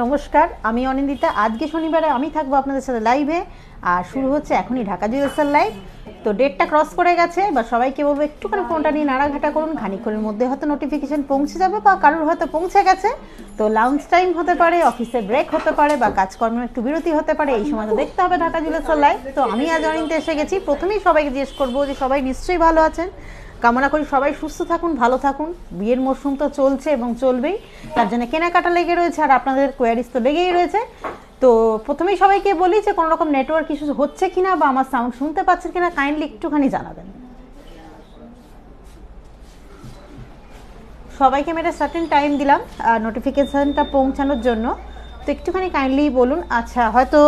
নমস্কার, আমি অনিন্দিতা। আজকে শনিবারে আমি থাকবো আপনাদের সাথে লাইভে, আর শুরু হচ্ছে এখনই ঢাকা জুয়েলার্সের লাইভ। তো ডেটটা ক্রস করে গেছে, বা সবাইকে বলবো একটুখানি ফোনটা নিয়ে নাড়াঘাটা করুন। খানিক্ষণের মধ্যে হয়তো নোটিফিকেশন পৌঁছে যাবে, বা কারোর হয়তো পৌঁছে গেছে। তো লাউঞ্জ টাইম হতে পারে, অফিসে ব্রেক হতে পারে, বা কাজকর্মের একটু বিরতি হতে পারে। এই সময় তো দেখতে হবে ঢাকা জুয়েলার্সের লাইভ। তো আমি আজ অনিন্দিতা এসে গেছি। প্রথমেই সবাইকে জিজ্ঞেস করবো যে সবাই নিশ্চয়ই ভালো আছেন। কামনা করি সবাই সুস্থ থাকুন, ভালো থাকুন। বিয়ের মরশুম তো চলছে এবং চলবেই, তার জন্য কেনাকাটা লেগে রয়েছে, আর আপনাদের কোয়ারিজ তো লেগেই রয়েছে। তো প্রথমেই সবাইকে বলি যে কোনো রকম নেটওয়ার্ক ইস্যু হচ্ছে কিনা, বা আমার সাউন্ড শুনতে পাচ্ছেন কিনা, কাইন্ডলি একটুখানি জানাবেন। সবাইকে আমি একটা সার্টেন টাইম দিলাম নোটিফিকেশানটা পৌঁছানোর জন্য, তো একটুখানি কাইন্ডলি বলুন। আচ্ছা, হয়তো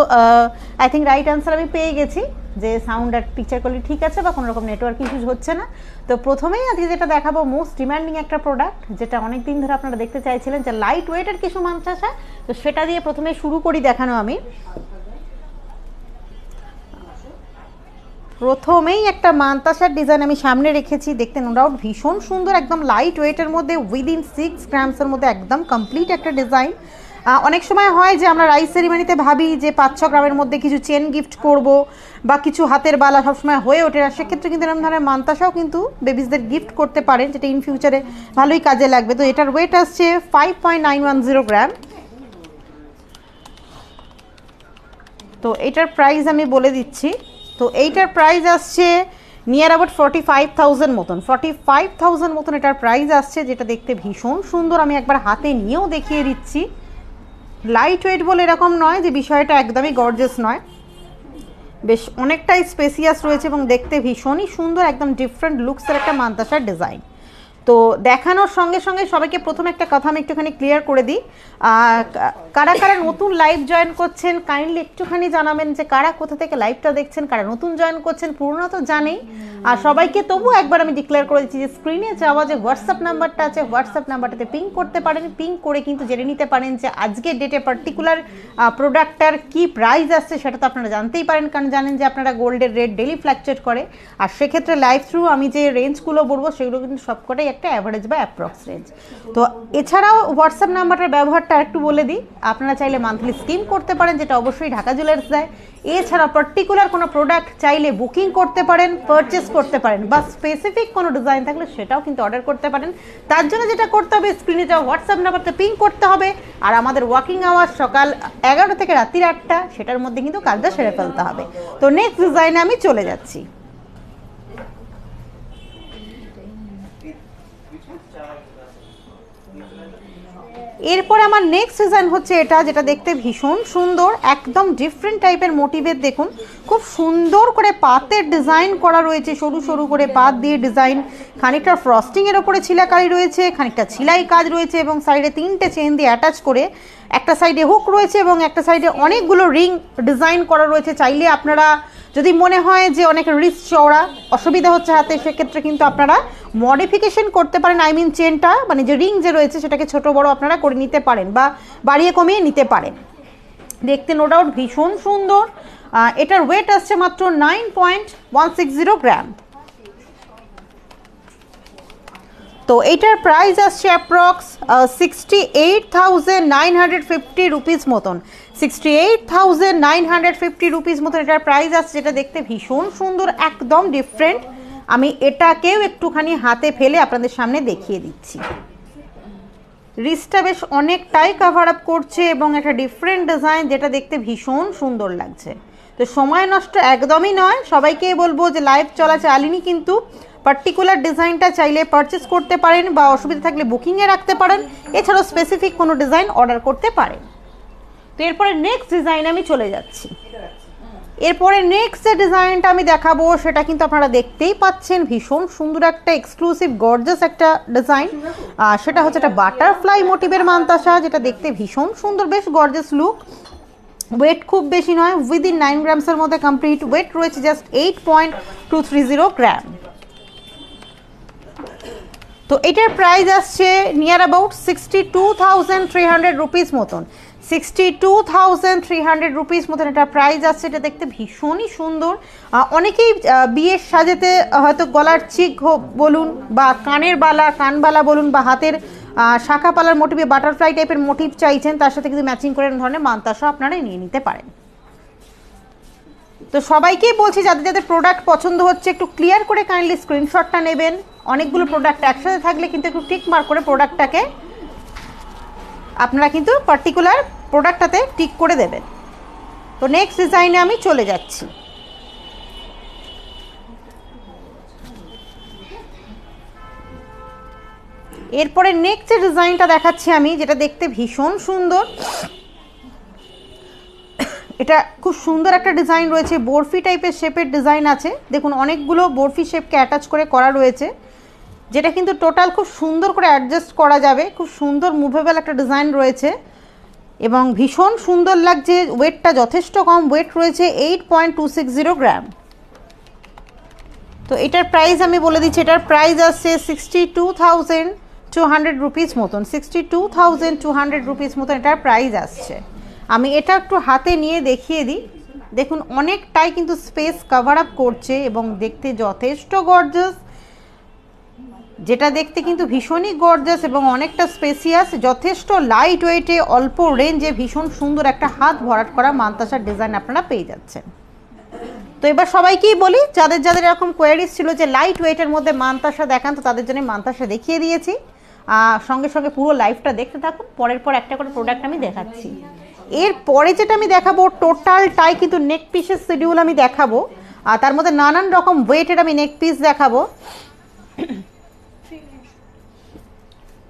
আই থিঙ্ক রাইট আনসার আমি পেয়ে গেছি, যে সাউন্ড আর পিকচার কোয়ালিটি ঠিক আছে, বা কোনো রকম নেটওয়ার্ক ইস্যুজ হচ্ছে না। তো প্রথমেই আজকে যেটা দেখাবো, মোস্ট ডিমান্ডিং একটা প্রোডাক্ট, যেটা অনেক দিন ধরে আপনারা দেখতে চাইছিলেন, যে লাইট ওয়েটের কিছু মানতাসা। তো সেটা দিয়ে প্রথমে শুরু করি দেখানো। আমি প্রথমেই একটা মানতাসার ডিজাইন আমি সামনে রেখেছি, দেখতে নো ডাউট ভীষণ সুন্দর, একদম লাইট ওয়েটের মধ্যে, উইদিন 6 গ্রামসের মধ্যে একদম কমপ্লিট একটা ডিজাইন। অনেক সময় হয় যে আমরা রাইস সেরিমানিতে ভাবি যে 5-6 গ্রামের মধ্যে কিছু চেন গিফট করব, বা কিছু হাতের বালা সবসময় হয়ে ওঠে না। সেক্ষেত্রে কিন্তু এরকম ধরনের মানতাসাও কিন্তু বেবিসদের গিফট করতে পারেন, যেটা ইন ফিউচারে ভালোই কাজে লাগবে। তো এটার ওয়েট আসছে 5.910 গ্রাম। তো এটার প্রাইস আমি বলে দিচ্ছি। তো এইটার প্রাইস আসছে নিয়ার অ্যাবাউট 45,000 মতন, 45,000 মতন এটার প্রাইস আসছে, যেটা দেখতে ভীষণ সুন্দর। আমি একবার হাতে নিয়েও দেখিয়ে দিচ্ছি। লাইট ওয়েট বলে এরকম নয় যে বিষয়টা একদমই গর্জিয়াস নয়, বেশ অনেকটাই স্পেসিয়াস রয়েছে এবং দেখতে ভীষণই সুন্দর, একদম ডিফারেন্ট লুকসের একটা মানতাসার ডিজাইন। তো দেখানোর সঙ্গে সঙ্গে সবাইকে প্রথম একটা কথা আমি একটুখানি ক্লিয়ার করে দিই। কারা কারা নতুন লাইভ জয়েন করছেন কাইন্ডলি একটুখানি জানাবেন, যে কারা কোথা থেকে লাইভটা দেখছেন, কারা নতুন জয়েন করছেন, পুরনো তো জানেই। আর সবাইকে তবু একবার আমি ডিক্লেয়ার করে দিচ্ছি, যে স্ক্রিনে যাওয়া যে হোয়াটসঅ্যাপ নাম্বারটা আছে, হোয়াটসঅ্যাপ নাম্বারটাতে পিং করতে পারেন। পিং করে কিন্তু জেনে নিতে পারেন যে আজকের ডেটে পার্টিকুলার প্রোডাক্টটার কী প্রাইস আসছে, সেটা তো আপনারা জানতেই পারেন, কারণ জানেন যে আপনারা গোল্ডের রেট ডেলি ফ্ল্যাকচুয়েট করে। আর সেক্ষেত্রে লাইভ থ্রু আমি যে রেঞ্জগুলো বলবো, সেগুলো কিন্তু সবকটাই একটা অ্যাভারেজ বা অ্যাপ্রক্স রেঞ্জ। তো এছাড়াও হোয়াটসঅ্যাপ নাম্বারটার ব্যবহারটা একটু বলে দিই। আপনারা চাইলে মান্থলি স্কিম করতে পারেন, যেটা অবশ্যই ঢাকা জুয়েলার্স দেয়। এছাড়া পার্টিকুলার কোনো প্রোডাক্ট চাইলে বুকিং করতে পারেন, পারচেস করতে পারেন, বা স্পেসিফিক কোনো ডিজাইন থাকলে সেটাও কিন্তু অর্ডার করতে পারেন। তার জন্য যেটা করতে হবে, স্ক্রিনে যাওয়া হোয়াটসঅ্যাপ নাম্বারটা পিং করতে হবে, আর আমাদের ওয়ার্কিং আওয়ার সকাল 11 থেকে রাত্রি 8টা, সেটার মধ্যে কিন্তু কাজটা সেরে ফেলতে হবে। তো নেক্সট ডিজাইনে আমি চলে যাচ্ছি। এরপর আমার নেক্সট ডিজাইন হচ্ছে এটা, যেটা দেখতে ভীষণ সুন্দর, একদম ডিফারেন্ট টাইপের মোটিভের। দেখুন খুব সুন্দর করে পাতের ডিজাইন করা রয়েছে, সরু সরু করে পাত দিয়ে ডিজাইন, খানিকটা ফ্রস্টিংয়ের ওপরে ছিলাকারি রয়েছে, খানিকটা ছিলাই কাজ রয়েছে, এবং সাইডে 3টে চেন দিয়ে অ্যাটাচ করে একটা সাইডে হুক রয়েছে, এবং একটা সাইডে অনেকগুলো রিং ডিজাইন করা রয়েছে। চাইলে আপনারা যদি মনে হয় যে অনেক রিস্ক চওড়া, অসুবিধা হচ্ছে হাতে, সেক্ষেত্রে কিন্তু আপনারা মডিফিকেশন করতে পারেন। আই মিন চেনটা, মানে যে রিং যে রয়েছে, সেটাকে ছোট বড় আপনারা করে নিতে পারেন, বা বাড়িয়ে কমিয়ে নিতে পারেন। দেখতে নো ডাউট ভীষণ সুন্দর। এটার ওয়েট আসছে মাত্র 9.160 গ্রাম। তো এইটার প্রাইস আসছে অ্যাপ্রক্স 68,950 রুপিস মতন, 68,950 রুপিস মতন এটার প্রাইস আসছে, যেটা দেখতে ভীষণ সুন্দর, একদম ডিফারেন্ট। আমি এটাকেও একটুখানি হাতে ফেলে আপনাদের সামনে দেখিয়ে দিচ্ছি। রিস্টটা বেশ অনেকটাই কাভার আপ করছে, এবং একটা ডিফারেন্ট ডিজাইন, যেটা দেখতে ভীষণ সুন্দর লাগছে। তো সময় নষ্ট একদমই নয়, সবাইকে বলবো যে লাইভ চলাকালীনই কিন্তু পার্টিকুলার ডিজাইনটা চাইলে পারচেস করতে পারেন, বা অসুবিধা থাকলে বুকিংয়ে রাখতে পারেন। এছাড়াও স্পেসিফিক কোনো ডিজাইন অর্ডার করতে পারেন। তো এরপরে নেক্সট ডিজাইন আমি চলে যাচ্ছি। এরপরে নেক্সট যে ডিজাইনটা আমি দেখাবো, সেটা কিন্তু আপনারা দেখতেই পাচ্ছেন, ভীষণ সুন্দর একটা এক্সক্লুসিভ গর্জাস একটা ডিজাইন। সেটা হচ্ছে একটা বাটারফ্লাই মোটিভের মানতাসা, যেটা দেখতে ভীষণ সুন্দর, বেশ গর্জাস লুক। ওয়েট খুব বেশি নয়, উইদিন 9 গ্রামসের মধ্যে কমপ্লিট। ওয়েট রয়েছে জাস্ট 8.230 গ্রাম। তো এটার প্রাইস আসছে নিয়ার অ্যাবাউট 62,300 রুপিস মতন, 62,300 রুপিস মতন এটা প্রাইস আসছে। এটা দেখতে ভীষণই সুন্দর। অনেকেই বিয়ের সাজেতে হয়তো গলার চিক বলুন, বা কানের বালা, কানবালা বলুন, বা হাতের শাখা পালার মোটিভে বাটারফ্লাই টাইপের মোটিভ চাইছেন, তার সাথে কিন্তু ম্যাচিং করে ধরনের মান্তাসা আপনারা নিয়ে নিতে পারেন। তো সবাইকেই বলছি যাদের যাদের প্রোডাক্ট পছন্দ হচ্ছে একটু ক্লিয়ার করে কাইন্ডলি স্ক্রিনশটটা নেবেন। অনেকগুলো প্রোডাক্ট একসাথে থাকলে কিন্তু একটু টিক মার্ক করে প্রোডাক্টটাকে আপনারা কিন্তু পার্টিকুলার প্রোডাক্টটাতে টিক করে দেবেন। তো নেক্সট ডিজাইনে আমি চলে যাচ্ছি। এরপরে নেক্সট যে ডিজাইনটা দেখাচ্ছি আমি, যেটা দেখতে ভীষণ সুন্দর, এটা খুব সুন্দর একটা ডিজাইন রয়েছে, বরফি টাইপের শেপের ডিজাইন আছে। দেখুন অনেকগুলো বরফি শেপকে অ্যাটাচ করে করা রয়েছে, যেটা কিন্তু টোটাল খুব সুন্দর করে অ্যাডজাস্ট করা যাবে। খুব সুন্দর মুভেবল একটা ডিজাইন রয়েছে এবং ভীষণ সুন্দর লাগছে। ওয়েটটা যথেষ্ট কম, ওয়েট রয়েছে 8.260 গ্রাম। তো এটার প্রাইস আমি বলে দিচ্ছি, এটার প্রাইস আসছে 62,200 রুপিস মতন, 62,200 রুপিস মতন এটার প্রাইস আসছে। আমি এটা একটু হাতে নিয়ে দেখিয়ে দিই। দেখুন অনেকটাই কিন্তু স্পেস কভার আপ করছে এবং দেখতে যথেষ্ট গর্জাস, যেটা দেখতে কিন্তু ভীষণই গর্জাস এবং অনেকটা স্পেসিয়াস, যথেষ্ট লাইট ওয়েটে, অল্প রেঞ্জে ভীষণ সুন্দর একটা হাত ভরাট করা মান্তাসার ডিজাইন আপনারা পেয়ে যাচ্ছেন। তো এবার সবাইকেই বলি, যাদের যাদের এরকম কোয়ারিজ ছিল যে লাইট ওয়েটের মধ্যে মান্তাসা দেখান, তো তাদের জন্য মান্তাসা দেখিয়ে দিয়েছি। সঙ্গে সঙ্গে পুরো লাইভটা দেখতে থাকুন, পরের পর একটা করে প্রোডাক্ট আমি দেখাচ্ছি। এরপরে যেটা আমি দেখাবো টোটালটাই কিন্তু নেক পিসের শিডিউল আমি দেখাবো, আর তার মধ্যে নানান রকম ওয়েটের আমি নেক পিস দেখাবো।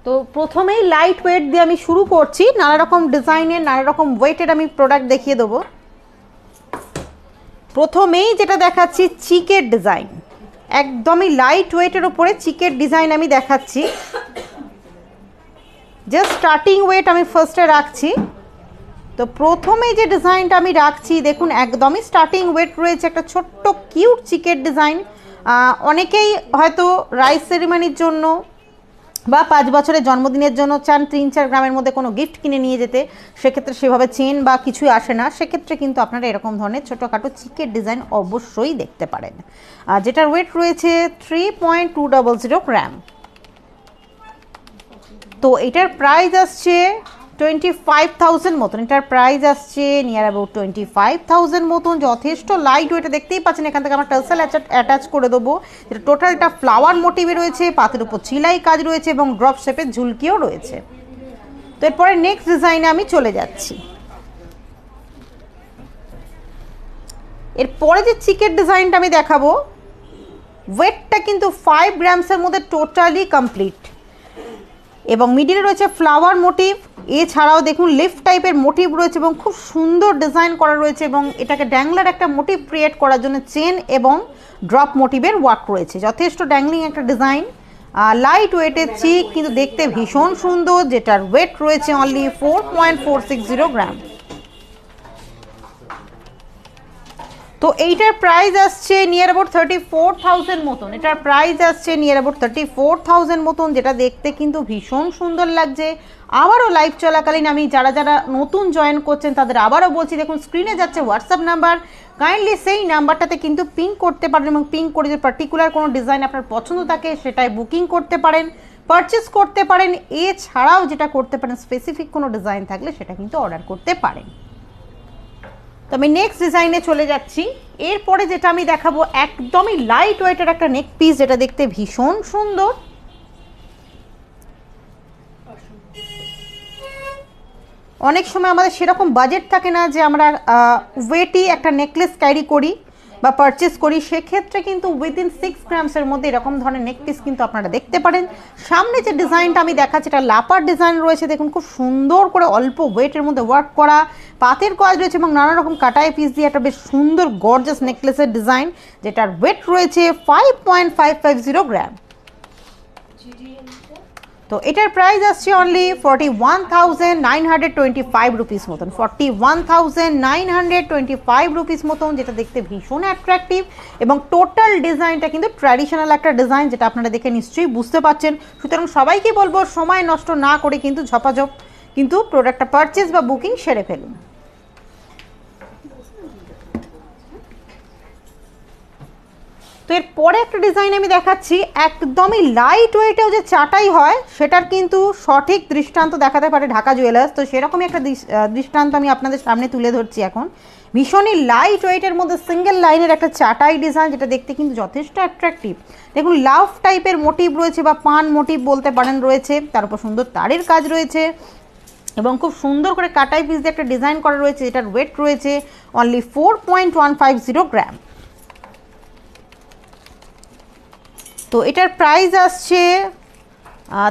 তো প্রথমেই লাইট ওয়েট দিয়ে আমি শুরু করছি, নানা রকম ডিজাইনের নানা রকম ওয়েটের আমি প্রোডাক্ট দেখিয়ে দেবো। প্রথমেই যেটা দেখাচ্ছি চিকের ডিজাইন, একদমই লাইট ওয়েটের ওপরে চিকের ডিজাইন আমি দেখাচ্ছি। জাস্ট স্টার্টিং ওয়েট আমি ফার্স্টে রাখছি। তো প্রথমে যে ডিজাইনটা আমি রাখছি দেখুন একদমই স্টার্টিং ওয়েট রয়েছে, একটা ছোট্ট কিউট চিকের ডিজাইন। অনেকেই হয়তো রাইস সেরিমনির জন্য বা 5 বছরের জন্মদিনের জন্য চান 3-4 গ্রামের মধ্যে কোনো গিফট কিনে নিয়ে যেতে, সেক্ষেত্রে সেভাবে চেন বা কিছুই আসে না, সেক্ষেত্রে কিন্তু আপনারা এরকম ধরনের ছোটোখাটো চিকের ডিজাইন অবশ্যই দেখতে পারেন। যেটার ওয়েট রয়েছে 3.200 গ্রাম। তো এটার প্রাইস আসছে 25,000 মতন, এটার প্রাইস আসছে নিয়ার অ্যাবাউট 25,000 মতন। যথেষ্ট লাইট ওয়েটে, দেখতেই পাচ্ছেন এখান থেকে আমরা টার্সেল অ্যাটাচ করে দেবো। এটা টোটালটা ফ্লাওয়ার মোটিভে রয়েছে, পাতের উপর চিলাই কাজ রয়েছে এবং ড্রপ শেপের ঝুলকিও রয়েছে। তো এরপরে নেক্সট ডিজাইনে আমি চলে যাচ্ছি। এরপরে যে চিকের ডিজাইনটা আমি দেখাবো, ওয়েটটা কিন্তু 5 গ্রামসের মধ্যে টোটালি কমপ্লিট এবং মিডিলে রয়েছে ফ্লাওয়ার মোটিভ, এছাড়াও দেখুন লিফট টাইপের মোটিভ রয়েছে এবং খুব সুন্দর ডিজাইন করা রয়েছে এবং এটাকে ড্যাংলার একটা মোটিভ ক্রিয়েট করার জন্য চেন এবং ড্রপ মোটিভের ওয়ার্ক রয়েছে। যথেষ্ট ড্যাংলিং একটা ডিজাইন, লাইট ওয়েটের চিক, কিন্তু দেখতে ভীষণ সুন্দর, যেটার ওয়েট রয়েছে অনলি 4.460 গ্রাম। তো এইটার প্রাইস আসছে নিয়ার অ্যাবাউট 34,000 মতন, এটার প্রাইস আসছে নিয়ার অ্যাবাউট 34,000 মতন, যেটা দেখতে কিন্তু ভীষণ সুন্দর লাগছে। আবারও লাইভ চলাকালীন আমি যারা যারা নতুন জয়েন করছেন তাদের আবারও বলছি, দেখুন স্ক্রিনে যাচ্ছে হোয়াটসঅ্যাপ নাম্বার, কাইন্ডলি সেই নাম্বারটাতে কিন্তু পিং করতে পারেন এবং পিং করে যে পার্টিকুলার কোনো ডিজাইন আপনার পছন্দ থাকে সেটাই বুকিং করতে পারেন, পারচেস করতে পারেন। এছাড়াও যেটা করতে পারেন, স্পেসিফিক কোনো ডিজাইন থাকলে সেটা কিন্তু অর্ডার করতে পারেন। তো আমি নেক্সট ডিজাইনে চলে যাচ্ছি। এরপরে যেটা আমি দেখাবো একদমই লাইট ওয়েটের একটা নেক পিস, যেটা দেখতে ভীষণ সুন্দর। অনেক সময় আমাদের সেরকম বাজেট থাকে না যে আমরা ওয়েটই একটা নেকলেস ক্যারি করি বা পারচেস করি, সেক্ষেত্রে কিন্তু উইদিন 6 গ্রামসের মধ্যে এরকম ধরনের নেক পিস কিন্তু আপনারা দেখতে পারেন। সামনে যে ডিজাইনটা আমি দেখাচ্ছি এটা লাপার ডিজাইন রয়েছে, দেখুন খুব সুন্দর করে অল্প ওয়েটের মধ্যে ওয়ার্ক করা, পাতের কাজ রয়েছে এবং নানা রকম কাটাই পিস দিয়ে একটা বেশ সুন্দর গর্জাস নেকলেসের ডিজাইন, যেটার ওয়েট রয়েছে 5.550 গ্রাম। তো এটার প্রাইস আসছে অনলি 41,925 রুপিস মতন, 41,925 রুপিস মতন, যেটা দেখতে ভীষণ অ্যাট্রাকটিভ এবং টোটাল ডিজাইনটা কিন্তু ট্র্যাডিশনাল একটা ডিজাইন, যেটা আপনারা দেখে নিশ্চয়ই বুঝতে পারছেন। সুতরাং সবাইকে বলবো সময় নষ্ট না করে কিন্তু ঝপাঝপ কিন্তু প্রোডাক্টটা পারচেস বা বুকিং সেরে ফেলুন। তো তো এরপরে একটা ডিজাইন আমি দেখাচ্ছি, একদমই লাইট ওয়েটেও যে চাটাই হয় সেটার কিন্তু সঠিক দৃষ্টান্ত দেখাতে পারে ঢাকা জুয়েলার্স। তো সেরকমই একটা দৃষ্টান্ত আমি আপনাদের সামনে তুলে ধরছি এখন। ভীষণই লাইট ওয়েটের মধ্যে সিঙ্গেল লাইনের একটা চাটাই ডিজাইন, যেটা দেখতে কিন্তু যথেষ্ট অ্যাট্রাকটিভ। দেখুন লাভ টাইপের মোটিভ রয়েছে বা পান মোটিভ বলতে পারেন রয়েছে, তার উপর সুন্দর তারের কাজ রয়েছে এবং খুব সুন্দর করে কাটাই পিস দিয়ে একটা ডিজাইন করা রয়েছে, যেটার ওয়েট রয়েছে অনলি 4.150 গ্রাম। তো এটার প্রাইস আসছে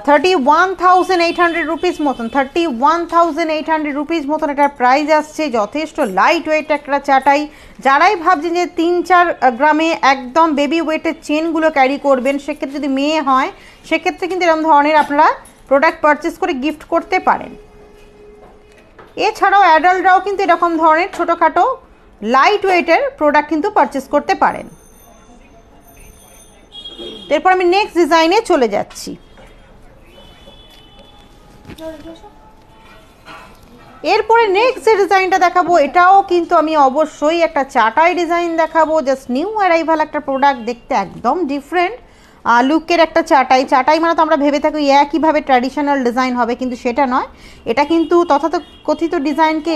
31,800 রুপিস মতন, 31,800 রুপিস মতন এটার প্রাইস আসছে। যথেষ্ট লাইট ওয়েট একটা চাটাই। যারাই ভাবছেন যে 3-4 গ্রামে একদম বেবি ওয়েটের চেনগুলো ক্যারি করবেন, সেক্ষেত্রে যদি মেয়ে হয় সেক্ষেত্রে কিন্তু এরকম ধরনের আপনারা প্রোডাক্ট পারচেস করে গিফট করতে পারেন। এছাড়াও অ্যাডাল্টরাও কিন্তু এরকম ধরনের ছোটোখাটো লাইট ওয়েটের প্রোডাক্ট কিন্তু পারচেস করতে পারেন। এরপর আমি নেক্সট ডিজাইনে চলে যাচ্ছি। এরপরে নেক্সট যে ডিজাইনটা দেখাবো এটাও কিন্তু আমি অবশ্যই একটা চাটাই ডিজাইন দেখাবো। জাস্ট নিউ অ্যারাইভাল একটা প্রোডাক্ট, দেখতে একদম ডিফারেন্ট লুকের একটা চাটাই। চাটাই মানে তো আমরা ভেবে থাকি একইভাবে ট্র্যাডিশনাল ডিজাইন হবে, কিন্তু সেটা নয়। এটা কিন্তু তথাকথিত ডিজাইনকে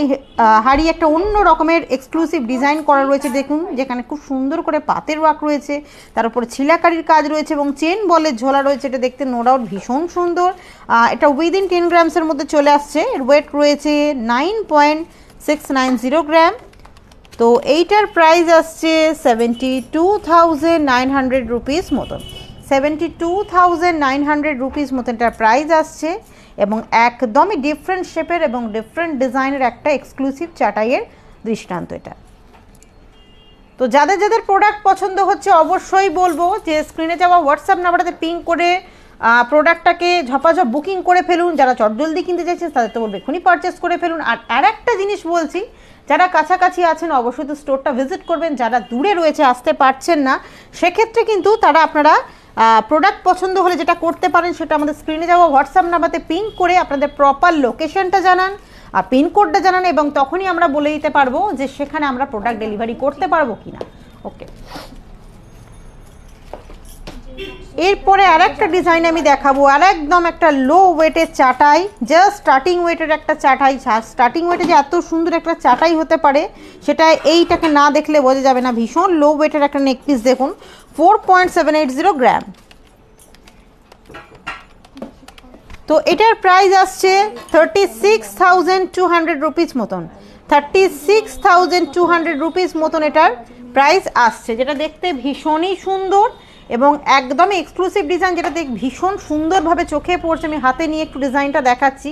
হারিয়ে একটা অন্য রকমের এক্সক্লুসিভ ডিজাইন করা রয়েছে। দেখুন যেখানে খুব সুন্দর করে পাতের ওয়ার্ক রয়েছে, তার উপরে ছিলাকারির কাজ রয়েছে এবং চেন বলের ঝোলা রয়েছে। এটা দেখতে নো ডাউট ভীষণ সুন্দর। এটা উইদিন 10 গ্রামসের মধ্যে চলে আসছে। এর ওয়েট রয়েছে 9.690 গ্রাম। তো এইটার প্রাইস আসছে 72,900 রুপিস মতন, 72,900 রুপিস মতন এটার প্রাইস আসছে এবং একদমই ডিফারেন্ট শেপের এবং ডিফারেন্ট ডিজাইনের একটা এক্সক্লুসিভ চাটাইয়ের দৃষ্টান্ত এটা। তো যাদের যাদের প্রোডাক্ট পছন্দ হচ্ছে অবশ্যই বলবো যে স্ক্রিনে যাওয়া হোয়াটসঅ্যাপ নাম্বারটাতে পিং করে প্রোডাক্টটাকে ঝপাঝপ বুকিং করে ফেলুন। যারা চটজলদি কিনতে চাইছেন তাদের তো বলবে এখনই পারচেস করে ফেলুন। আর একটা জিনিস বলছি, যারা কাছাকাছি আছেন অবশ্যই তো স্টোরটা ভিজিট করবেন। যারা দূরে রয়েছে আসতে পারছেন না সেক্ষেত্রে কিন্তু আপনারা প্রোডাক্ট পছন্দ হলে যেটা করতে পারেন সেটা আমাদের স্ক্রিনে যাওয়া হোয়াটসঅ্যাপ নাম্বারে পিং করে আপনাদের প্রপার লোকেশনটা জানান আর পিনকোডটা জানান এবং তখনই আমরা বলে দিতে পারবো যে সেখানে আমরা প্রোডাক্ট ডেলিভারি করতে পারবো কিনা। ওকে, এরপরে আরেকটা ডিজাইন আমি দেখাবো। আর একদম একটা লো ওয়েটের চাটাই, জাস্ট স্টার্টিং ওয়েটের একটা চাটাই। স্টার্টিং ওয়েটে যে এত সুন্দর একটা চাটাই হতে পারে সেটা এইটাকে না দেখলে বোঝা যাবে না। ভীষণ লো ওয়েটের একটা নেকপিস, দেখুন 4.780 গ্রাম। তো এটার প্রাইস আসছে 36,200 রুপিস মতন, 36,200 রুপিস মতন এটার প্রাইস আসছে, যেটা দেখতে ভীষণই সুন্দর এবং একদমই এক্সক্লুসিভ ডিজাইন, যেটা দেখ ভীষণ সুন্দরভাবে চোখে পড়ছে। আমি হাতে নিয়ে একটু ডিজাইনটা দেখাচ্ছি।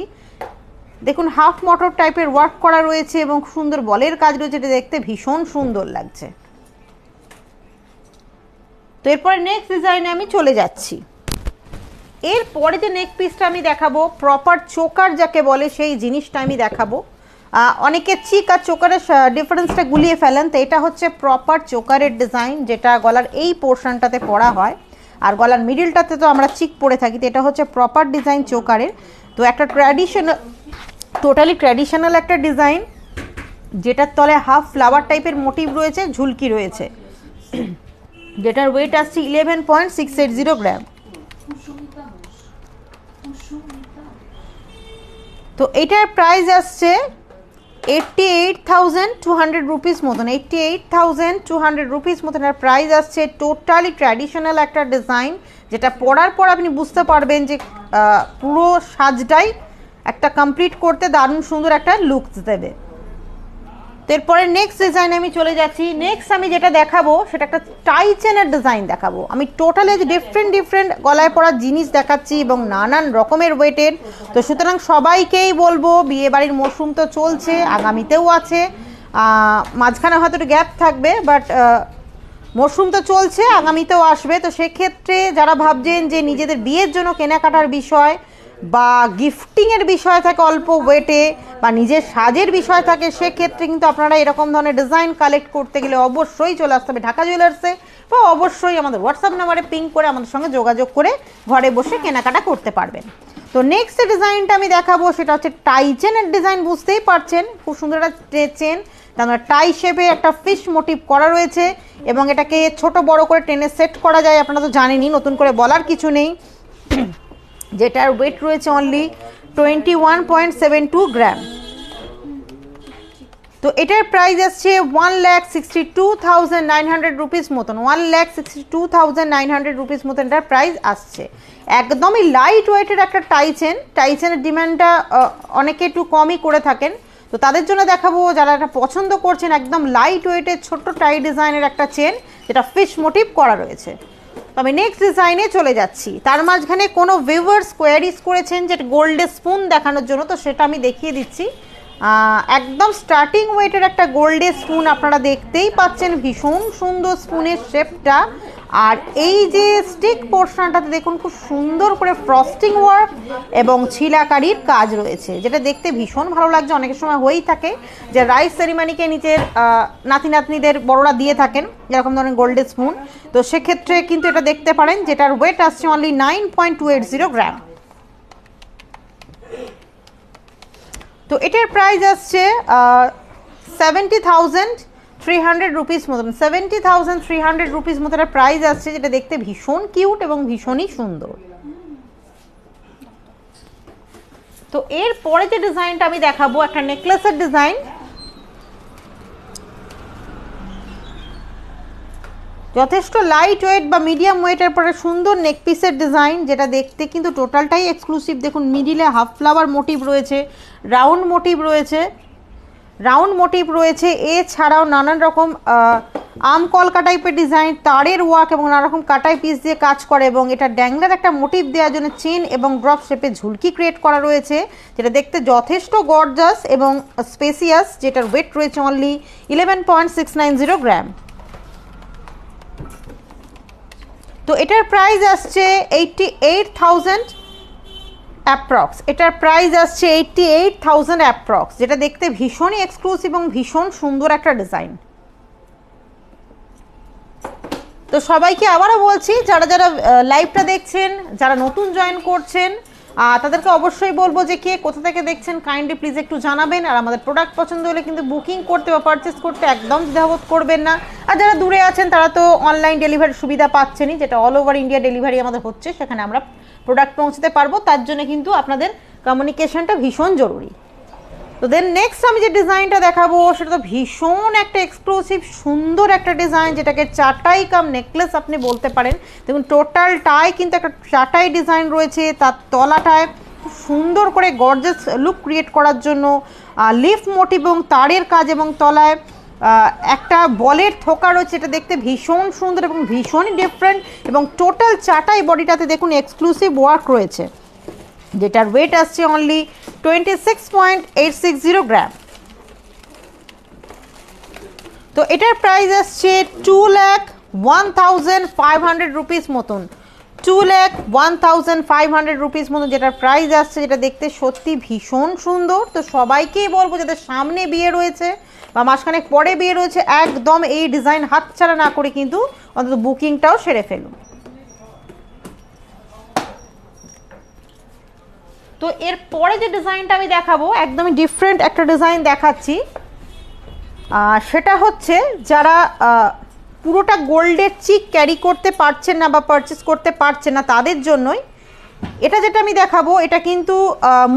দেখুন হাফ মোটর টাইপের ওয়ার্ক করা রয়েছে এবং সুন্দর বলের কাজ রয়েছে, যেটা দেখতে ভীষণ সুন্দর লাগছে। তো এরপরে নেক্সট ডিজাইনে আমি চলে যাচ্ছি। এরপরে যে নেক পিসটা আমি দেখাবো প্রপার চোকার যাকে বলে সেই জিনিসটা আমি দেখাবো। অনেকে চিক আর চোকারের ডিফারেন্সটা গুলিয়ে ফেলেন। তো এটা হচ্ছে প্রপার চোকারের ডিজাইন, যেটা গলার এই পোর্শনটাতে পরা হয় আর গলার মিডিলটাতে তো আমরা চিক পরে থাকি। তো এটা হচ্ছে প্রপার ডিজাইন চোকারের। তো একটা ট্র্যাডিশনাল, টোটালি ট্র্যাডিশনাল একটা ডিজাইন, যেটার তলে হাফ ফ্লাওয়ার টাইপের মোটিভ রয়েছে, ঝুলকি রয়েছে, যেটার ওয়েট আসছে 11.680 গ্রাম। তো এটার প্রাইস আসছে 88,200 রুপিস মতন, 88,200 রুপিস মতন এর প্রাইস আসছে। টোটালি ট্র্যাডিশনাল একটা ডিজাইন, যেটা পরার পর আপনি বুঝতে পারবেন যে পুরো সাজটাই একটা কমপ্লিট করতে দারুণ সুন্দর একটা লুক দেবে। তো এরপরে নেক্সট ডিজাইনে আমি চলে যাচ্ছি। নেক্সট আমি যেটা দেখাবো সেটা একটা টাই চেনের ডিজাইন দেখাবো। আমি টোটালি ডিফারেন্ট গলায় পড়ার জিনিস দেখাচ্ছি এবং নানান রকমের ওয়েটের। তো সুতরাং সবাইকেই বলবো, বিয়ে বাড়ির মরশুম তো চলছে, আগামীতেও আছে, মাঝখানে হয়তো একটু গ্যাপ থাকবে, বাট মরশুম তো চলছে, আগামীতেও আসবে। তো সেক্ষেত্রে যারা ভাবছেন যে নিজেদের বিয়ের জন্য কেনাকাটার বিষয় বা গিফটিংয়ের বিষয় থাকে অল্প ওয়েটে বা নিজের সাজের বিষয় থাকে, সেক্ষেত্রে কিন্তু আপনারা এরকম ধরনের ডিজাইন কালেক্ট করতে গেলে অবশ্যই চলে আসতে হবে ঢাকা জুয়েলার্সে, বা অবশ্যই আমাদের হোয়াটসঅ্যাপ নাম্বারে পিং করে আমাদের সঙ্গে যোগাযোগ করে ঘরে বসে কেনাকাটা করতে পারবেন। তো নেক্সট যে ডিজাইনটা আমি দেখাবো সেটা হচ্ছে টাই চেনের ডিজাইন। বুঝতেই পারছেন খুব সুন্দর একটা চেন, তার টাই শেপে একটা ফিশ মোটিভ করা রয়েছে এবং এটাকে ছোট বড় করে টেনে সেট করা যায়, আপনারা তো জানেনই, নতুন করে বলার কিছু নেই। যেটার ওয়েট রয়েছে অনলি 21.72 গ্রাম। তো এটার প্রাইস আসছে 1,62,900 রুপিস মতন, 1,62,900 রুপিস মতন এটার প্রাইস আসছে। একদমই লাইট ওয়েটের একটা টাই চেনের ডিমান্ডটা অনেকে একটু কমই করে থাকেন, তো তাদের জন্য দেখাবো যারা এটা পছন্দ করছেন একদম লাইট ওয়েটের ছোট্ট টাই ডিজাইনের একটা চেন যেটা ফিশ মোটিভ করা রয়েছে। তো আমি নেক্সট ডিজাইনে চলে যাচ্ছি। তার মাঝখানে কোনো ভিউয়ার্স কোয়ারিজ করেছেন যেটা গোল্ডের স্পুন দেখানোর জন্য, তো সেটা আমি দেখিয়ে দিচ্ছি। একদম স্টার্টিং ওয়েটের একটা গোল্ডের স্পুন আপনারা দেখতেই পাচ্ছেন, ভীষণ সুন্দর স্পুনের শেপটা। আর এই যে স্টিক পোর্শনটাতে দেখুন খুব সুন্দর করে ফ্রস্টিং ওয়ার্ক এবং ছিলাকারির কাজ রয়েছে, যেটা দেখতে ভীষণ ভালো লাগছে। অনেকের সময় হয়েই থাকে যে রাইস সেরিমানিকে নিচের নাতি নাতনিদের বড়রা দিয়ে থাকেন যেরকম ধরনের গোল্ডের স্পুন, তো সেক্ষেত্রে কিন্তু এটা দেখতে পারেন, যেটার ওয়েট আসছে অনলি 9.280 গ্রাম। তো এটার প্রাইস আসছে 70,300 রুপিস মতন, 70,300 রুপিস মতো একটা প্রাইস আসছে, যেটা দেখতে ভীষণ কিউট এবং ভীষণই সুন্দর। তো এর পরে যে ডিজাইনটা আমি দেখাবো একটা নেকলেসের ডিজাইন। যথেষ্ট লাইট ওয়েট বা মিডিয়াম ওয়েটের পরে সুন্দর নেক পিসের ডিজাইন, যেটা দেখতে কিন্তু টোটালটাই এক্সক্লুসিভ। দেখুন মিডিলে হাফ ফ্লাওয়ার মোটিভ রয়েছে, রাউন্ড মোটিভ রয়েছে, এছাড়াও নানান রকম আম কলকা টাইপের ডিজাইন, তারের ওয়ার্ক এবং নানা রকম কাটাই পিস দিয়ে কাজ করে, এবং এটা ড্যাংলার একটা মোটিভ দেওয়ার জন্য চেন এবং ড্রপ শেপে ঝুলকি ক্রিয়েট করা রয়েছে, যেটা দেখতে যথেষ্ট গর্জাস এবং স্পেসিয়াস, যেটার ওয়েট রয়েছে অনলি 11.690 গ্রাম। তো এটার প্রাইস আসছে 88,000 অ্যাপ্রক্স, এটার প্রাইস আসছে 88,000 অ্যাপ্রক্স, যেটা দেখতে ভীষণই এক্সক্লুসিভ এবং ভীষণ সুন্দর একটা ডিজাইন। তো সবাইকে আবারও বলছি, যারা যারা লাইভটা দেখছেন, যারা নতুন জয়েন করছেন, তাদেরকে অবশ্যই বলবো যে কে কোথা থেকে দেখছেন কাইন্ডলি প্লিজ একটু জানাবেন। আর আমাদের প্রোডাক্ট পছন্দ হলে কিন্তু বুকিং করতে বা পারচেস করতে একদম দ্বিধাবোধ করবেন না। আর যারা দূরে আছেন তারা তো অনলাইন ডেলিভারির সুবিধা পাচ্ছেনই, যেটা অল ওভার ইন্ডিয়া ডেলিভারি আমাদের হচ্ছে, সেখানে আমরা প্রোডাক্ট পৌঁছতে পারবো, তার জন্য কিন্তু আপনাদের কমিউনিকেশনটা ভীষণ জরুরি। তো দেন নেক্সট আমি যে ডিজাইনটা দেখাবো সেটা তো ভীষণ একটা এক্সক্লুসিভ সুন্দর একটা ডিজাইন, যেটাকে চাটাই কাম নেকলেস আপনি বলতে পারেন। দেখুন টোটালটাই কিন্তু একটা চাটাই ডিজাইন রয়েছে, তার তলাটায় সুন্দর করে গর্জাস লুক ক্রিয়েট করার জন্য লিফ মোটিভ এবং তারের কাজ, এবং তলায় একটা বলের থোকা রয়েছে, এটা দেখতে ভীষণ সুন্দর এবং ভীষণই ডিফারেন্ট, এবং টোটাল চাটাই বডিটাতে দেখুন এক্সক্লুসিভ ওয়ার্ক রয়েছে, যেটার ওয়েট আসছে অনলি 26.860 গ্রাম। তো এটার প্রাইস আসছে 2,01,500 রুপিস মতন, 2,01,500 রুপিস মতন যেটার প্রাইস আসছে, যেটা দেখতে সত্যি ভীষণ সুন্দর। তো সবাইকেই বলবো যাদের সামনে বিয়ে রয়েছে বা মাসখানেক পরে বিয়ে রয়েছে, একদম এই ডিজাইন হাতছাড়া না করে কিন্তু অন্তত বুকিংটাও সেরে ফেলুন। তো এর পরে যে ডিজাইনটা আমি দেখাবো একদমই ডিফারেন্ট একটা ডিজাইন দেখাচ্ছি, সেটা হচ্ছে যারা পুরোটা গোল্ডের চিক ক্যারি করতে পারছেন না বা পারচেস করতে পারছেন না তাদের জন্যই এটা। যেটা আমি দেখাবো এটা কিন্তু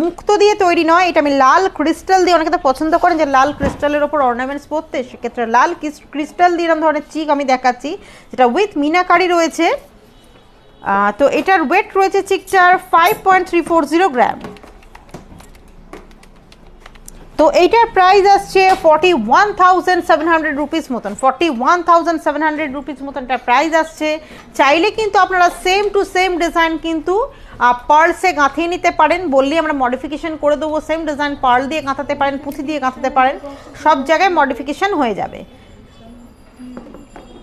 মুক্তো দিয়ে তৈরি নয়, এটা আমি লাল ক্রিস্টাল দিয়ে, অনেকে তো পছন্দ করেন যে লাল ক্রিস্টালের ওপর অর্নামেন্টস পরতে, সেক্ষেত্রে লাল ক্রিস্টাল দিয়ে এরকম ধরনের চিক আমি দেখাচ্ছি, যেটা উইথ মিনাকারি রয়েছে। তো এটার ওয়েট রয়েছে চিকটার 5.340 গ্রাম। তো এইটার প্রাইস আসছে 41,700 রুপিস মতন, 41,700 রুপিস মতন একটা প্রাইস আসছে। চাইলে কিন্তু আপনারা সেম টু সেম ডিজাইন কিন্তু পার্লসে গাঁথিয়ে নিতে পারেন, বললেই আমরা মডিফিকেশন করে দেবো। সেম ডিজাইন পার্ল দিয়ে গাঁথাতে পারেন, পুঁথি দিয়ে গাঁথাতে পারেন, সব জায়গায় মডিফিকেশন হয়ে যাবে।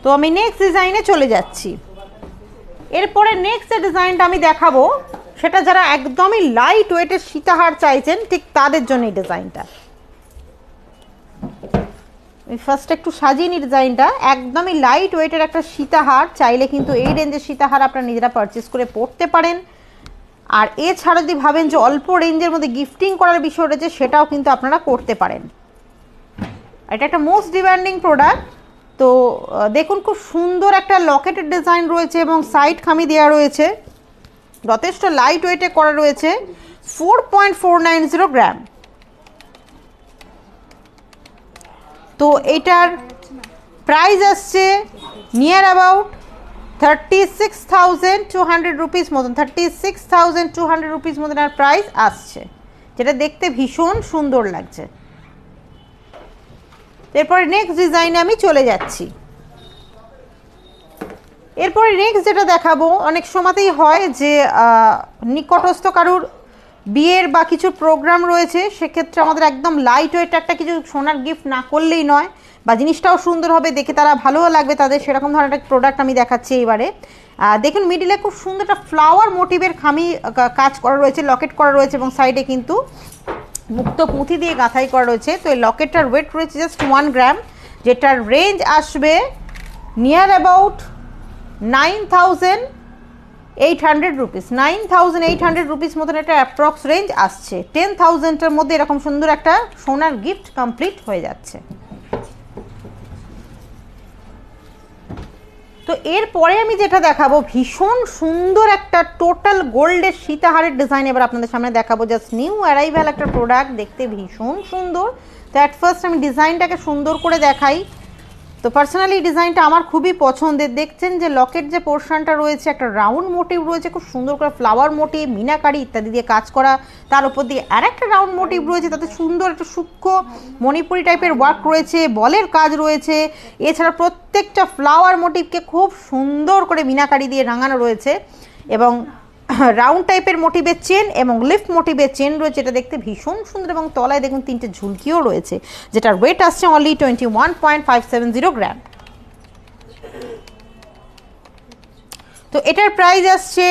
তো আমি নেক্সট ডিজাইনে চলে যাচ্ছি। এরপরে নেক্সট যে ডিজাইনটা আমি দেখাবো সেটা যারা একদমই লাইট ওয়েটের সীতাহার চাইছেন ঠিক তাদের জন্য এই ডিজাইনটা। আমি ফার্স্ট একটু সাজিয়ে নিই ডিজাইনটা। একদমই লাইট ওয়েটের একটা সীতাহার, চাইলে কিন্তু এই রেঞ্জের সীতাহার আপনারা নিজেরা পারচেস করে পরতে পারেন। আর এছাড়া যদি ভাবেন যে অল্প রেঞ্জের মধ্যে গিফটিং করার বিষয় রয়েছে, সেটাও কিন্তু আপনারা করতে পারেন। এটা একটা মোস্ট ডিমান্ডিং প্রোডাক্ট। তো দেখুন খুব সুন্দর একটা লকেটের ডিজাইন রয়েছে এবং সাইড খামি দেওয়া রয়েছে, যথেষ্ট লাইট ওয়েটে করা রয়েছে, 4.490 গ্রাম। তো এটার প্রাইস আসছে নিয়ার অ্যাবাউট 36,200 রুপিস মতন, 36,200 রুপিস মতন আর প্রাইস আসছে, যেটা দেখতে ভীষণ সুন্দর লাগছে। এরপরে নেক্সট ডিজাইনে আমি চলে যাচ্ছি। এরপরে নেক্সট যেটা দেখাবো, অনেক সময়তেই হয় যে নিকটস্থ কারুর বিয়ের বা কিছু প্রোগ্রাম রয়েছে, সেক্ষেত্রে আমাদের একদম লাইট ওয়েট একটা কিছু সোনার গিফট না করলেই নয়, বা জিনিসটাও সুন্দর হবে, দেখে তারা ভালোও লাগবে তাদের, সেরকম ধরনের একটা প্রোডাক্ট আমি দেখাচ্ছি এবারে। দেখুন মিডিলে খুব সুন্দর একটা ফ্লাওয়ার মোটিভের খামি কাজ করা রয়েছে, লকেট করা রয়েছে এবং সাইডে কিন্তু মুক্ত পুঁথি দিয়ে গাঁথাই করা রয়েছে। তো এই লকেটটার ওয়েট রয়েছে জাস্ট 1 গ্রাম, যেটার রেঞ্জ আসবে নিয়ার অ্যাবাউট 9,800 রুপিস, 9,800 রুপিস মতন একটা অ্যাপ্রক্স রেঞ্জ আসছে। 10,000-এর মধ্যে এরকম সুন্দর একটা সোনার গিফট কমপ্লিট হয়ে যাচ্ছে। তো এরপরে আমি যেটা দেখাবো, ভীষণ সুন্দর একটা টোটাল গোল্ডের সীতাহারের ডিজাইন এবার আপনাদের সামনে দেখাবো। জাস্ট নিউ অ্যারাইভাল একটা প্রোডাক্ট, দেখতে ভীষণ সুন্দর। তো অ্যাট ফার্স্ট আমি ডিজাইনটাকে সুন্দর করে দেখাই। তো পার্সোনালি এই ডিজাইনটা আমার খুবই পছন্দের। দেখছেন যে লকেট যে পোর্শনটা রয়েছে, একটা রাউন্ড মোটিভ রয়েছে, খুব সুন্দর করে ফ্লাওয়ার মোটিভ, মিনাকারি ইত্যাদি দিয়ে কাজ করা, তার উপর দিয়ে আর একটা রাউন্ড মোটিভ রয়েছে, তাতে সুন্দর একটা সূক্ষ্ম মণিপুরি টাইপের ওয়ার্ক রয়েছে, বলের কাজ রয়েছে। এছাড়া প্রত্যেকটা ফ্লাওয়ার মোটিভকে খুব সুন্দর করে মিনাকারি দিয়ে রাঙানো রয়েছে, এবং রাউন্ড টাইপের মোটিভের চেন এবং লিফট মোটিভের চেন রয়েছে, এটা দেখতে ভীষণ সুন্দর। এবং তলায় দেখুন 3টে ঝুলকিও রয়েছে, যেটার ওয়েট আসছে অনলি 21.570 গ্রাম। তো এটার প্রাইস আসছে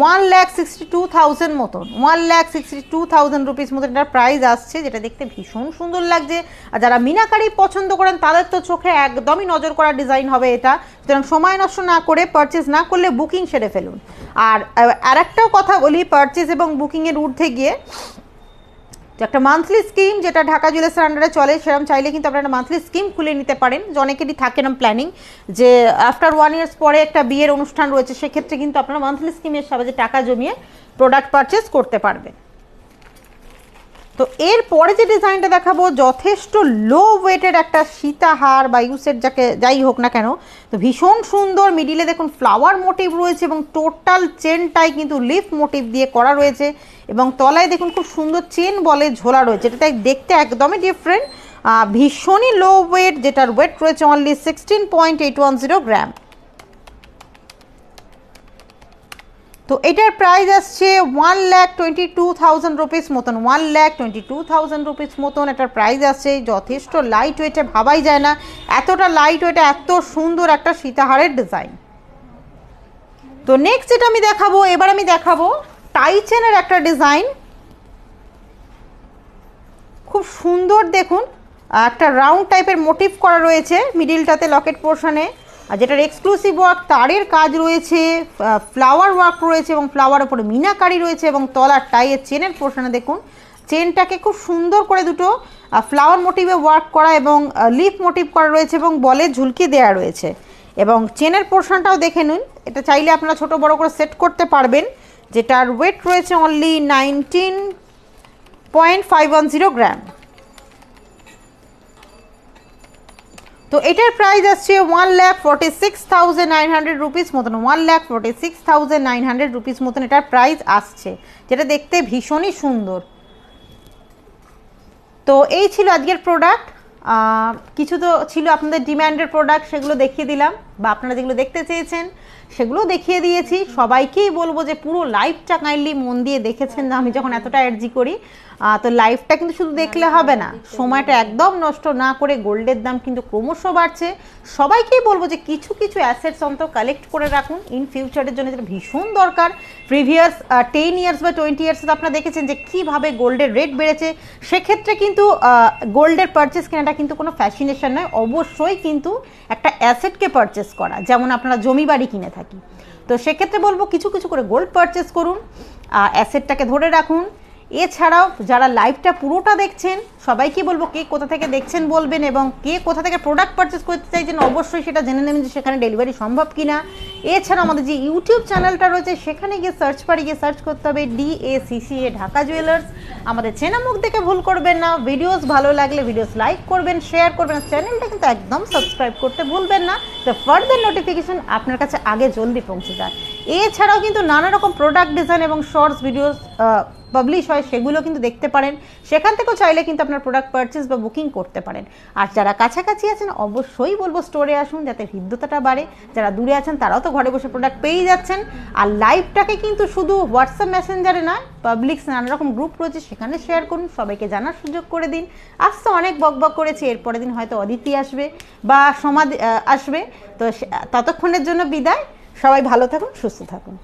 1,62,000 মতন, 1,62,000 রুপিস মতন এটার প্রাইস আসছে, যেটা দেখতে ভীষণ সুন্দর লাগছে। আর যারা মিনাকারি পছন্দ করেন তাদের তো চোখে একদমই নজর করা ডিজাইন হবে এটা, সুতরাং সময় নষ্ট না করে পারচেস না করলে বুকিং সেরে ফেলুন। আর একটাও কথা বলি, পারচেস এবং বুকিংয়ের ঊর্ধ্বে গিয়ে একটা মান্থলি স্কিম, যেটা ঢাকা জুয়েলার্সের আন্ডারে চলে, সেরকম চাইলে কিন্তু আপনারা একটা মান্থলি স্কিম খুলে নিতে পারেন। যে অনেকেরই থাকে না প্ল্যানিং, যে আফটার 1 ইয়ার্স পরে একটা বিয়ের অনুষ্ঠান রয়েছে, সেক্ষেত্রে কিন্তু আপনারা মান্থলি স্কিমের সাহায্যে টাকা জমিয়ে প্রোডাক্ট পারচেস করতে পারবেন। তো এরপরে যে ডিজাইনটা দেখাবো, যথেষ্ট লো ওয়েটের একটা সীতাহার বা ইউসেট যাই হোক না কেন, তো ভীষণ সুন্দর। মিডিলে দেখুন ফ্লাওয়ার মোটিভ রয়েছে এবং টোটাল চেনটাই কিন্তু লিফ মোটিভ দিয়ে করা রয়েছে, এবং তলায় দেখুন খুব সুন্দর চেন বলে ঝোলা রয়েছে, এটা দেখতে একদমই ডিফারেন্ট, ভীষণই লো ওয়েট, যেটার ওয়েট রয়েছে অনলি 16.810 গ্রাম। তো এটার প্রাইস আসছে 1,22,000 রুপিস মতন, 1,22,000 রুপিস মতন এটার প্রাইস আসছে। যথেষ্ট লাইট ওয়েটে, ভাবাই যায় না এতটা লাইট ওয়েটে এত সুন্দর একটা সীতাহারের ডিজাইন। তো নেক্সট যেটা আমি দেখাবো, এবার আমি দেখাবো টাই চেনের একটা ডিজাইন, খুব সুন্দর। দেখুন একটা রাউন্ড টাইপের মোটিভ করা রয়েছে মিডিলটাতে লকেট পোর্শনে, আর যেটার এক্সক্লুসিভ ওয়ার্ক তারের কাজ রয়েছে, ফ্লাওয়ার ওয়ার্ক রয়েছে এবং ফ্লাওয়ার উপরে মিনাকারি রয়েছে, এবং তলার টাইয়ের চেনের পোর্শনে দেখুন চেনটাকে খুব সুন্দর করে দুটো ফ্লাওয়ার মোটিভে ওয়ার্ক করা এবং লিফ মোটিভ করা রয়েছে এবং বলে ঝুলকি দেওয়া রয়েছে। এবং চেনের পোর্শনটাও দেখে নিন, এটা চাইলে আপনারা ছোট বড় করে সেট করতে পারবেন, যেটার ওয়েট রয়েছে অনলি 19.510 গ্রাম। তো এটার প্রাইস আসছে 1,46,900 রুপিস মতন, 1,46,900 রুপিস মতন এটার প্রাইস আসছে, যেটা দেখতে ভীষণই সুন্দর। তো এই ছিল আজকের প্রোডাক্ট। কিছু তো ছিল আপনাদের ডিম্যান্ডের প্রোডাক্ট, সেগুলো দেখিয়ে দিলাম, বা আপনারা যেগুলো দেখতে চেয়েছেন সেগুলো দেখিয়ে দিয়েছি। সবাইকেই বলবো যে পুরো লাইভটা কাইন্ডলি মন দিয়ে দেখেছেন, আমি যখন এতটা এনার্জি করি। তো লাইভটা কিন্তু শুধু দেখলে হবে না, সময়টা একদম নষ্ট না করে, গোল্ডের দাম কিন্তু ক্রমশ বাড়ছে। সবাইকেই বলবো যে কিছু কিছু অ্যাসেটস অন্তত কালেক্ট করে রাখুন ইন ফিউচারের জন্য, যেটা ভীষণ দরকার। প্রিভিয়াস 10 ইয়ার্স বা 20 ইয়ার্স আপনারা দেখেছেন যে কীভাবে গোল্ডের রেট বেড়েছে। সেক্ষেত্রে কিন্তু গোল্ডের পারচেস কেনাটা কিন্তু কোনো ফ্যাশিনেশন নয়, অবশ্যই কিন্তু একটা অ্যাসেটকে পারচেস করা, যেমন আপনারা জমি বাড়ি কিনে থাকি। তো সেক্ষেত্রে বলবো কিছু কিছু করে গোল্ড পারচেস করুন, অ্যাসেটটাকে ধরে রাখুন। এছাড়াও যারা লাইভটা পুরোটা দেখছেন সবাইকে বলবো কে কোথা থেকে দেখছেন বলবেন, এবং কে কোথা থেকে প্রোডাক্ট পারচেস করতে চাইছেন অবশ্যই সেটা জেনে নেবেন যে সেখানে ডেলিভারি সম্ভব কিনা। এছাড়া আমাদের যে ইউটিউব চ্যানেলটা রয়েছে সেখানে গিয়ে সার্চ বারে গিয়ে সার্চ করতে হবে DACCA ঢাকা জুয়েলার্স। আমাদের চেনা মুখ দেখে ভুল করবেন না। ভিডিওস ভালো লাগলে ভিডিওস লাইক করবেন, শেয়ার করবেন, চ্যানেলটা কিন্তু একদম সাবস্ক্রাইব করতে ভুলবেন না, তো ফার্দার নোটিফিকেশন আপনার কাছে আগে জলদি পৌঁছে যায়। এছাড়াও কিন্তু নানা রকম প্রোডাক্ট ডিজাইন এবং শর্টস ভিডিওস পাবলিশ হয়, সেগুলো কিন্তু দেখতে পারেন। সেখান থেকেও চাইলে কিন্তু আপনার প্রোডাক্ট পারচেস বা বুকিং করতে পারেন। আর যারা কাছাকাছি আছেন অবশ্যই বলবো স্টোরে আসুন, যাতে হৃদ্যতাটা বাড়ে। যারা দূরে আছেন তারাও তো ঘরে বসে প্রোডাক্ট পেয়েই যাচ্ছেন। আর লাইভটাকে কিন্তু শুধু হোয়াটসঅ্যাপ মেসেঞ্জারে নয়, পাবলিক নানা রকম গ্রুপ রয়েছে সেখানে শেয়ার করুন, সবাইকে জানার সুযোগ করে দিন। আজ তো অনেক বকবক করেছি, এরপরের দিন হয়তো অদিতি আসবে বা সমাধি আসবে। তো ততক্ষণের জন্য বিদায়, সবাই ভালো থাকুন, সুস্থ থাকুন।